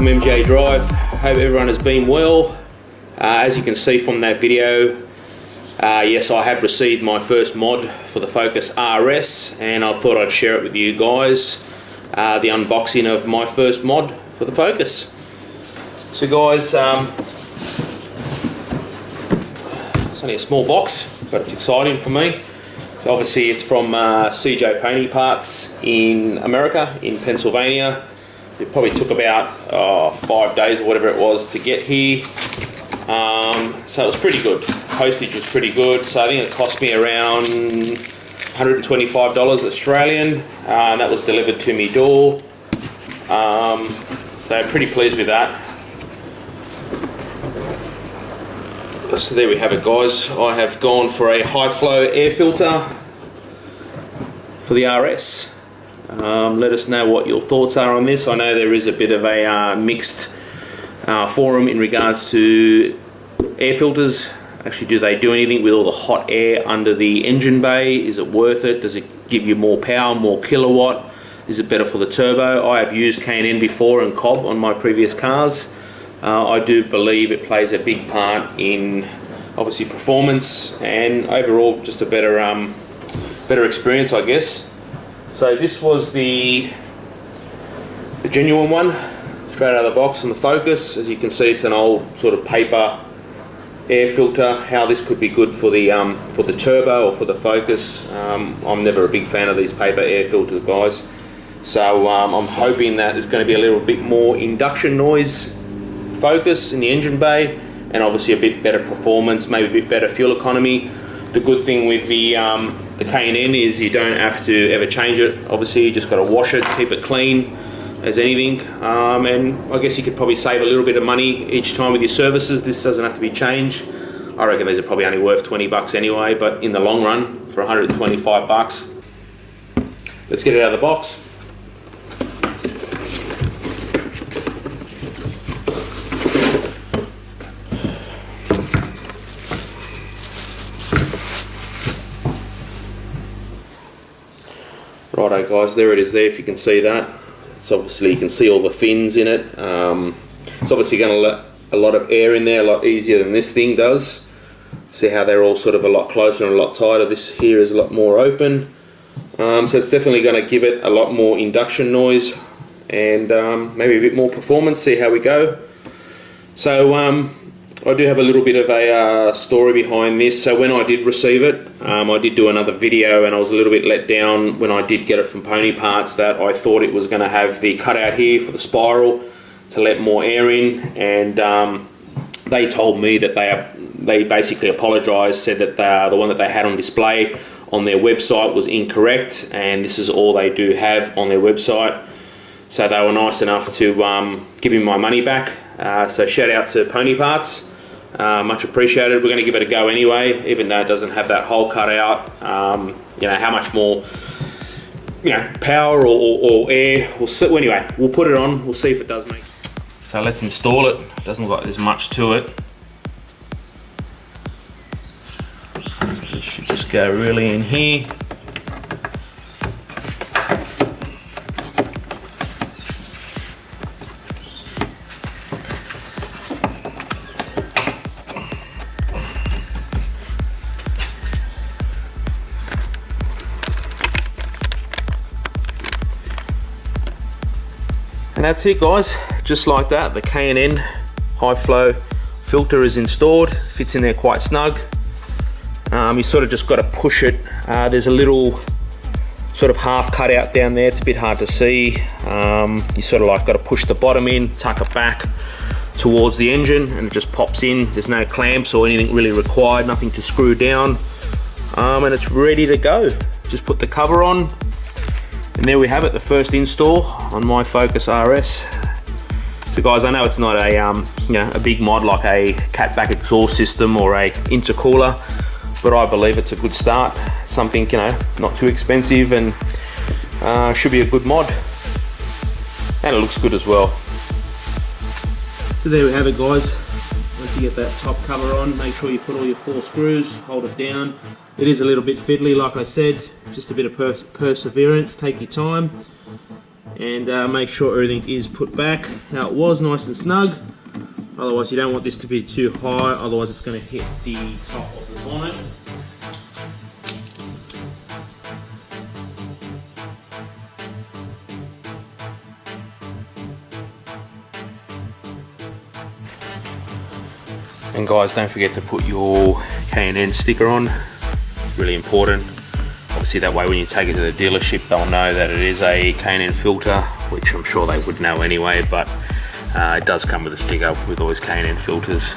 from MJ Drive. Hope everyone has been well. As you can see from that video, yes, I have received my first mod for the Focus RS, and I thought I'd share it with you guys, the unboxing of my first mod for the Focus. So guys, it's only a small box, but it's exciting for me. So obviously it's from CJ Pony Parts in America, in Pennsylvania. It probably took about 5 days or whatever it was to get here. So it was pretty good. Postage was pretty good. So I think it cost me around $125 Australian, and that was delivered to me door. So pretty pleased with that. So there we have it, guys. I have gone for a high flow air filter for the RS. Let us know what your thoughts are on this. I know there is a bit of a mixed forum in regards to air filters. Actually, do they do anything with all the hot air under the engine bay? Is it worth it? Does it give you more power, more kilowatt? Is it better for the turbo? I have used K&N before and Cobb on my previous cars. I do believe it plays a big part in obviously performance and overall just a better experience, I guess. So this was the genuine one, straight out of the box on the Focus. As you can see, it's an old sort of paper air filter. How this could be good for the turbo or for the Focus, I'm never a big fan of these paper air filters, guys. So I'm hoping that there's going to be a little bit more induction noise focus in the engine bay, and obviously a bit better performance, maybe a bit better fuel economy. The good thing with the K&N is you don't have to ever change it. Obviously you just got to wash it, keep it clean as anything, and I guess you could probably save a little bit of money each time with your services. This doesn't have to be changed. I reckon these are probably only worth 20 bucks anyway, but in the long run, for 125 bucks, let's get it out of the box. Righto guys, there it is there, if you can see that. It's obviously, you can see all the fins in it. It's obviously going to let a lot of air in there, a lot easier than this thing does. See how they're all sort of a lot closer and a lot tighter. This here is a lot more open. So it's definitely going to give it a lot more induction noise and maybe a bit more performance. See how we go. So I do have a little bit of a story behind this. So when I did receive it, I did do another video, and I was a little bit let down when I did get it from Pony Parts, that I thought it was going to have the cutout here for the spiral to let more air in, and they told me that they basically apologised, said that the one that they had on display on their website was incorrect, and this is all they do have on their website. So they were nice enough to give me my money back. So shout out to Pony Parts. Much appreciated. We're going to give it a go anyway, even though it doesn't have that hole cut out. You know, how much more power or air we'll see. Well, anyway, we'll put it on, we'll see if it does make sense. So let's install it. It doesn't look like there's much to it. It should just go really in here. And that's it guys, just like that, the K&N high flow filter is installed, fits in there quite snug. You sort of just got to push it. There's a little sort of half cut out down there, it's a bit hard to see. You sort of like got to push the bottom in, tuck it back towards the engine, and it just pops in. There's no clamps or anything really required, nothing to screw down, and it's ready to go. Just put the cover on. And there we have it, the first install on my Focus RS. So guys, I know it's not a a big mod like a catback exhaust system or a intercooler, but I believe it's a good start. Something not too expensive, and should be a good mod. And it looks good as well. So there we have it guys. Once you get that top cover on, make sure you put all your 4 screws, hold it down. It is a little bit fiddly, like I said, just a bit of perseverance, take your time. and make sure everything is put back how it was, nice and snug. Otherwise you don't want this to be too high, otherwise it's going to hit the top of the bonnet. And guys, don't forget to put your K&N sticker on, it's really important. Obviously that way when you take it to the dealership they'll know that it is a K&N filter, which I'm sure they would know anyway, but it does come with a sticker with all these K&N filters.